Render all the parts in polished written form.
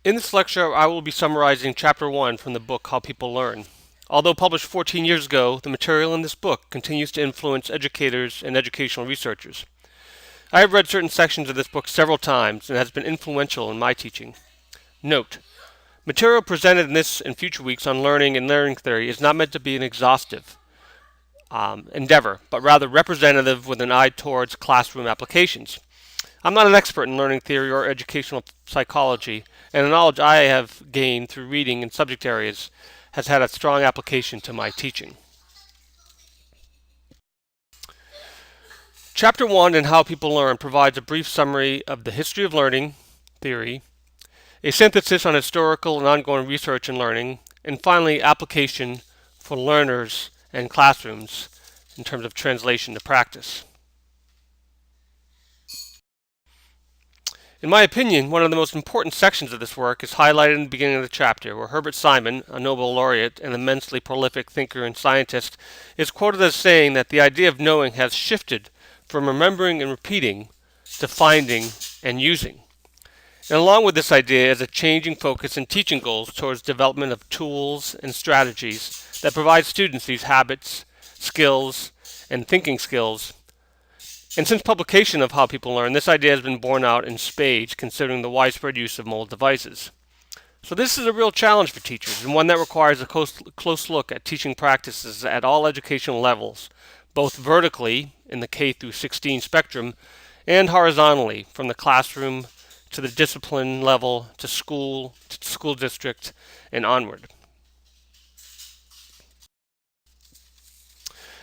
In this lecture, I will be summarizing Chapter 1 from the book How People Learn. Although published 14 years ago, the material in this book continues to influence educators and educational researchers. I have read certain sections of this book several times and it has been influential in my teaching. Note: material presented in this and future weeks on learning and learning theory is not meant to be an exhaustive endeavor, but rather representative with an eye towards classroom applications. I'm not an expert in learning theory or educational psychology, and the knowledge I have gained through reading in subject areas has had a strong application to my teaching. Chapter 1 in How People Learn provides a brief summary of the history of learning theory, a synthesis on historical and ongoing research in learning, and finally, application for learners and classrooms in terms of translation to practice. In my opinion, one of the most important sections of this work is highlighted in the beginning of the chapter, where Herbert Simon, a Nobel Laureate and immensely prolific thinker and scientist, is quoted as saying that the idea of knowing has shifted from remembering and repeating to finding and using. And along with this idea is a changing focus in teaching goals towards development of tools and strategies that provide students these habits, skills, and thinking skills. And since publication of How People Learn, this idea has been borne out in spades considering the widespread use of mobile devices. So this is a real challenge for teachers, and one that requires a close look at teaching practices at all educational levels, both vertically in the K through 16 spectrum and horizontally from the classroom to the discipline level to school district and onward.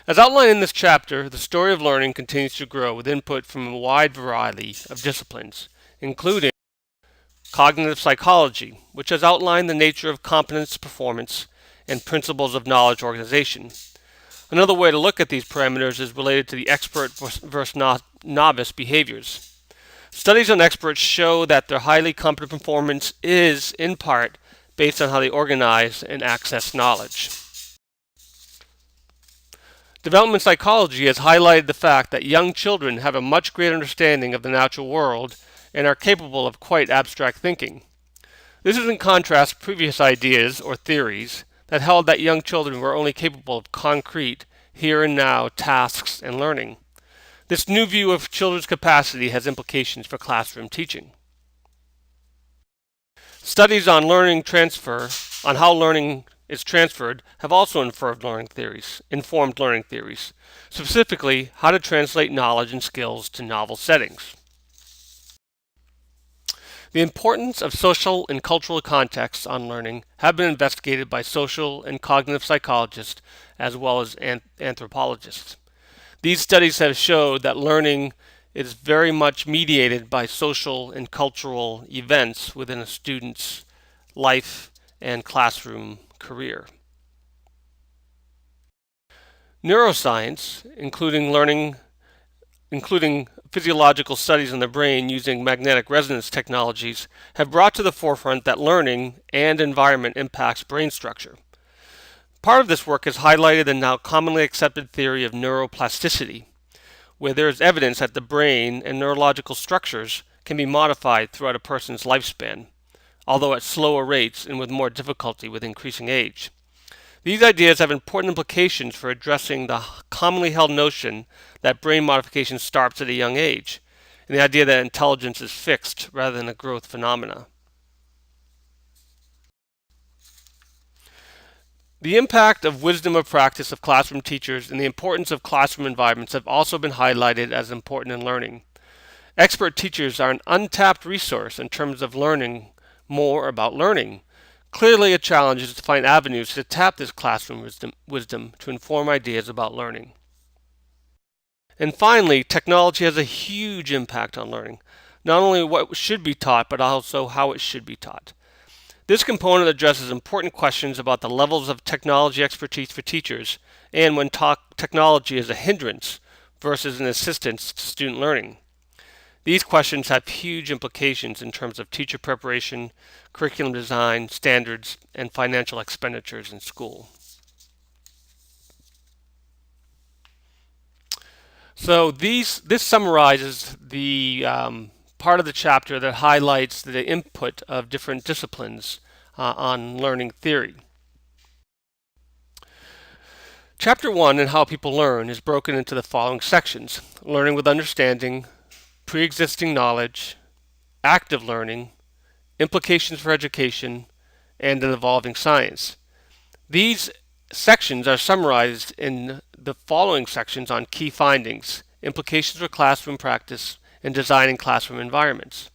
As outlined in this chapter, the story of learning continues to grow with input from a wide variety of disciplines, including cognitive psychology, which has outlined the nature of competence performance and principles of knowledge organization. Another way to look at these parameters is related to the expert versus novice behaviors. Studies on experts show that their highly competent performance is, in part, based on how they organize and access knowledge. Development psychology has highlighted the fact that young children have a much greater understanding of the natural world and are capable of quite abstract thinking. This is in contrast to previous ideas or theories that held that young children were only capable of concrete, here and now tasks and learning. This new view of children's capacity has implications for classroom teaching. Studies on learning transfer, on how learning is transferred, have also informed learning theories, specifically how to translate knowledge and skills to novel settings. The importance of social and cultural contexts on learning have been investigated by social and cognitive psychologists as well as anthropologists. These studies have showed that learning is very much mediated by social and cultural events within a student's life and classroom career. Neuroscience, including physiological studies in the brain using magnetic resonance technologies, have brought to the forefront that learning and environment impacts brain structure. Part of this work has highlighted the now commonly accepted theory of neuroplasticity, where there is evidence that the brain and neurological structures can be modified throughout a person's lifespan, although at slower rates and with more difficulty with increasing age. These ideas have important implications for addressing the commonly held notion that brain modification starts at a young age, and the idea that intelligence is fixed rather than a growth phenomena. The impact of wisdom of practice of classroom teachers and the importance of classroom environments have also been highlighted as important in learning. Expert teachers are an untapped resource in terms of learning more about learning. Clearly, a challenge is to find avenues to tap this classroom wisdom to inform ideas about learning. And finally, technology has a huge impact on learning, not only what should be taught, but also how it should be taught. This component addresses important questions about the levels of technology expertise for teachers and when technology is a hindrance versus an assistance to student learning. These questions have huge implications in terms of teacher preparation, curriculum design, standards, and financial expenditures in school. So this summarizes the part of the chapter that highlights the input of different disciplines on learning theory. Chapter 1 in How People Learn is broken into the following sections: learning with understanding, pre-existing knowledge, active learning, implications for education, and an evolving science. These sections are summarized in the following sections on key findings, implications for classroom practice, and designing classroom environments.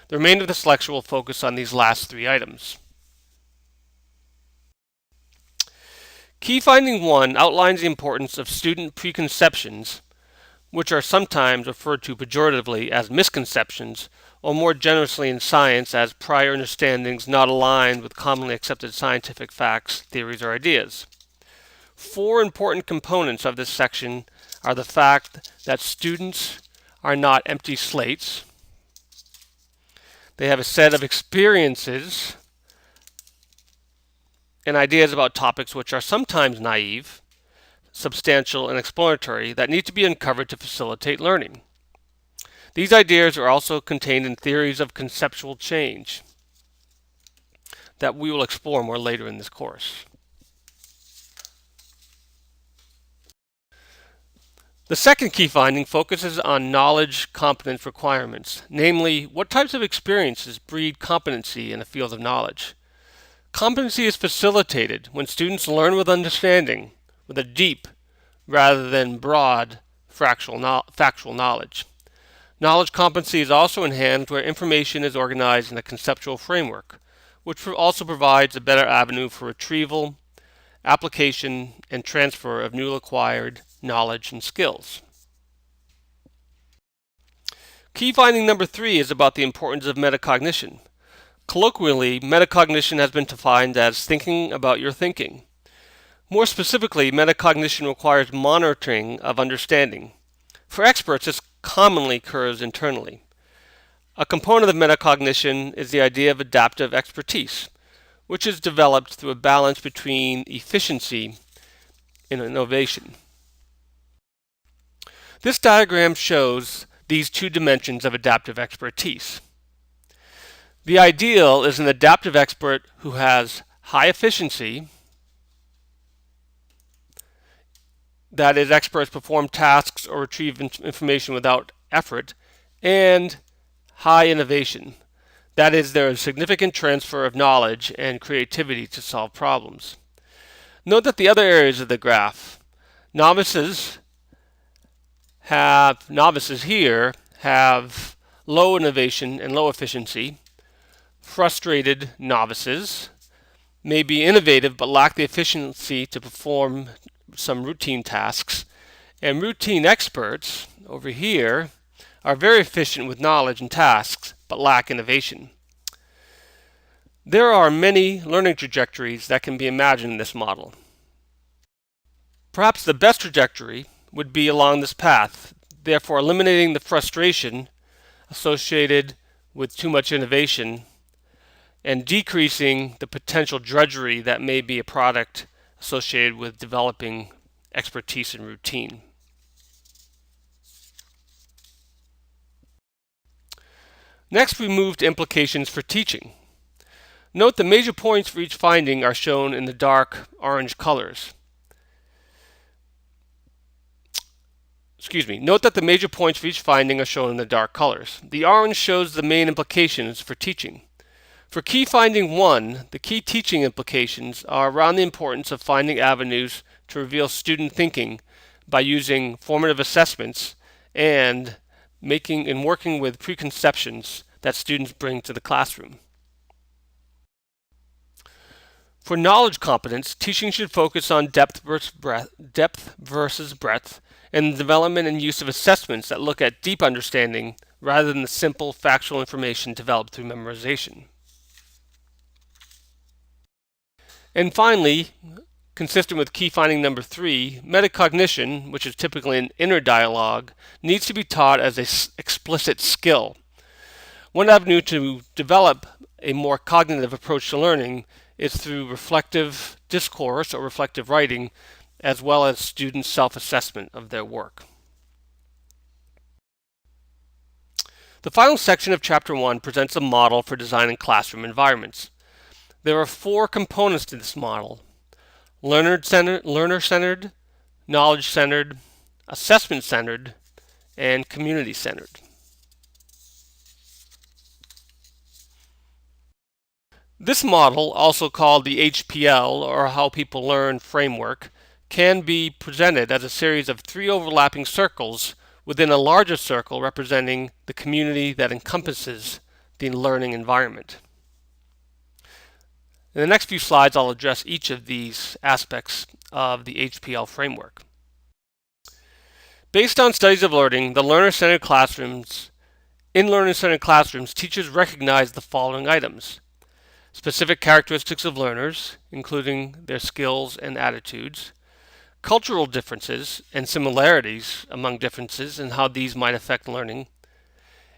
The remainder of this lecture will focus on these last three items. Key finding 1 outlines the importance of student preconceptions, which are sometimes referred to pejoratively as misconceptions, or more generously in science as prior understandings not aligned with commonly accepted scientific facts, theories, or ideas. 4 important components of this section are the fact that students are not empty slates. They have a set of experiences and ideas about topics which are sometimes naive, substantial, and exploratory that need to be uncovered to facilitate learning. These ideas are also contained in theories of conceptual change that we will explore more later in this course. The second key finding focuses on knowledge competence requirements, namely, what types of experiences breed competency in a field of knowledge. Competency is facilitated when students learn with understanding, with a deep rather than broad factual knowledge. Knowledge competency is also enhanced where information is organized in a conceptual framework, which also provides a better avenue for retrieval, application, and transfer of newly acquired knowledge and skills. Key finding number 3 is about the importance of metacognition. Colloquially, metacognition has been defined as thinking about your thinking. More specifically, metacognition requires monitoring of understanding. For experts, this commonly occurs internally. A component of metacognition is the idea of adaptive expertise, which is developed through a balance between efficiency and innovation. This diagram shows these two dimensions of adaptive expertise. The ideal is an adaptive expert who has high efficiency, that is, experts perform tasks or retrieve information without effort, and high innovation, that is, there is significant transfer of knowledge and creativity to solve problems. Note that the other areas of the graph, novices here have low innovation and low efficiency. Frustrated novices may be innovative but lack the efficiency to perform some routine tasks. And routine experts over here are very efficient with knowledge and tasks but lack innovation. There are many learning trajectories that can be imagined in this model. Perhaps the best trajectory would be along this path, therefore eliminating the frustration associated with too much innovation and decreasing the potential drudgery that may be a product associated with developing expertise in routine. Next, we move to implications for teaching. Note the major points for each finding are shown in the dark orange colors. Note that the major points for each finding are shown in the dark colors. The orange shows the main implications for teaching. For key finding 1, the key teaching implications are around the importance of finding avenues to reveal student thinking by using formative assessments and working with preconceptions that students bring to the classroom. For knowledge competence, teaching should focus on depth versus breadth, and the development and use of assessments that look at deep understanding rather than the simple factual information developed through memorization. And finally, consistent with key finding number 3, metacognition, which is typically an inner dialogue, needs to be taught as an explicit skill. One avenue to develop a more cognitive approach to learning is through reflective discourse or reflective writing, as well as student self-assessment of their work. The final section of Chapter 1 presents a model for designing classroom environments. There are four components to this model: learner-centered, knowledge-centered, assessment-centered, and community-centered. This model, also called the HPL, or How People Learn framework, can be presented as a series of three overlapping circles within a larger circle representing the community that encompasses the learning environment. In the next few slides, I'll address each of these aspects of the HPL framework. Based on studies of learning, in learner-centered classrooms, teachers recognize the following items: specific characteristics of learners, including their skills and attitudes; cultural differences and similarities among differences and how these might affect learning;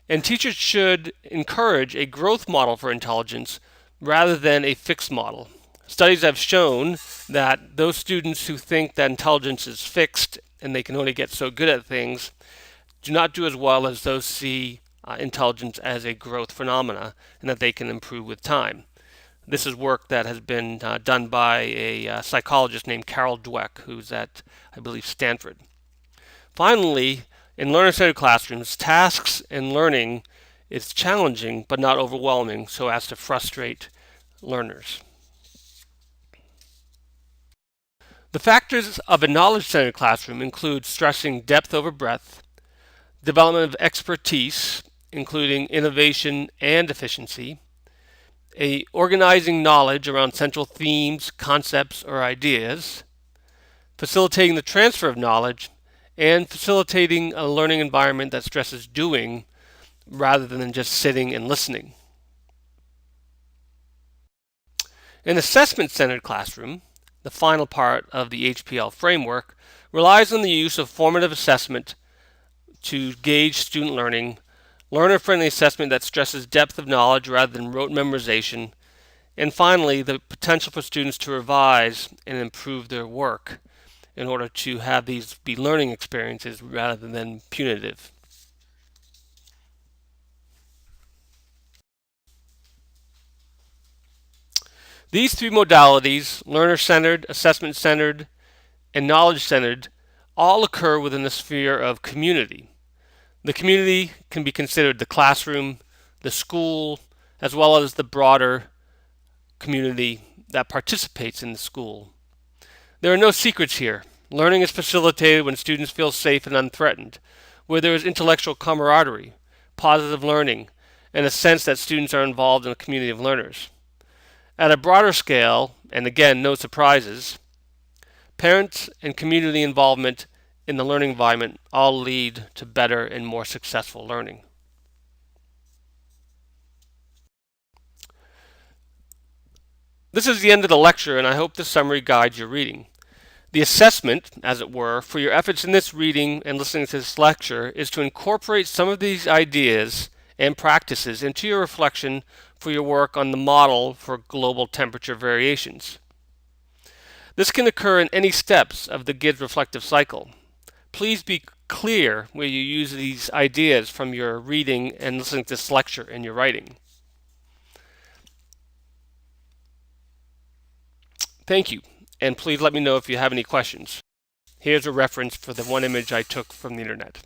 and teachers should encourage a growth model for intelligence rather than a fixed model. Studies have shown that those students who think that intelligence is fixed and they can only get so good at things do not do as well as those see intelligence as a growth phenomena and that they can improve with time. This is work that has been done by a psychologist named Carol Dweck, who's at, I believe, Stanford. Finally, in learner-centered classrooms, tasks and learning is challenging but not overwhelming so as to frustrate learners. The factors of a knowledge-centered classroom include stressing depth over breadth, development of expertise, including innovation and efficiency, organizing knowledge around central themes, concepts, or ideas, facilitating the transfer of knowledge, and facilitating a learning environment that stresses doing rather than just sitting and listening. An assessment-centered classroom, the final part of the HPL framework, relies on the use of formative assessment to gauge student learning, learner-friendly assessment that stresses depth of knowledge rather than rote memorization, and finally, the potential for students to revise and improve their work in order to have these be learning experiences rather than punitive. These three modalities, learner-centered, assessment-centered, and knowledge-centered, all occur within the sphere of community. The community can be considered the classroom, the school, as well as the broader community that participates in the school. There are no secrets here. Learning is facilitated when students feel safe and unthreatened, where there is intellectual camaraderie, positive learning, and a sense that students are involved in a community of learners. At a broader scale, and again, no surprises, parents and community involvement in the learning environment all lead to better and more successful learning. This is the end of the lecture, and I hope this summary guides your reading. The assessment, as it were, for your efforts in this reading and listening to this lecture is to incorporate some of these ideas and practices into your reflection for your work on the model for global temperature variations. This can occur in any steps of the GIDS reflective cycle. Please be clear where you use these ideas from your reading and listening to this lecture in your writing. Thank you, and please let me know if you have any questions. Here's a reference for the one image I took from the internet.